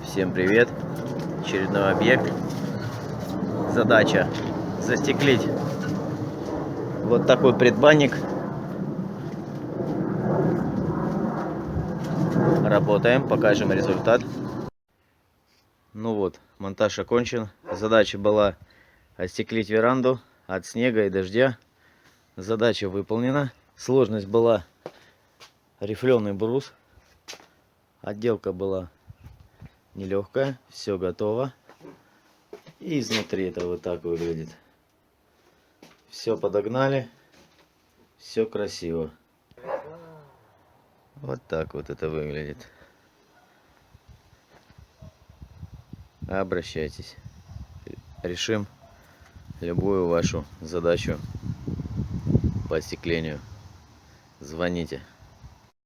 Всем привет! Очередной объект. Задача застеклить вот такой предбанник. Работаем, покажем результат. Ну вот, монтаж окончен. Задача была остеклить веранду от снега и дождя. Задача выполнена. Сложность была рифленый брус. Отделка была нелегкая. Все готово. И изнутри это вот так выглядит. Все подогнали. Все красиво. Вот так вот это выглядит. Обращайтесь. Решим любую вашу задачу по остеклению. Звоните.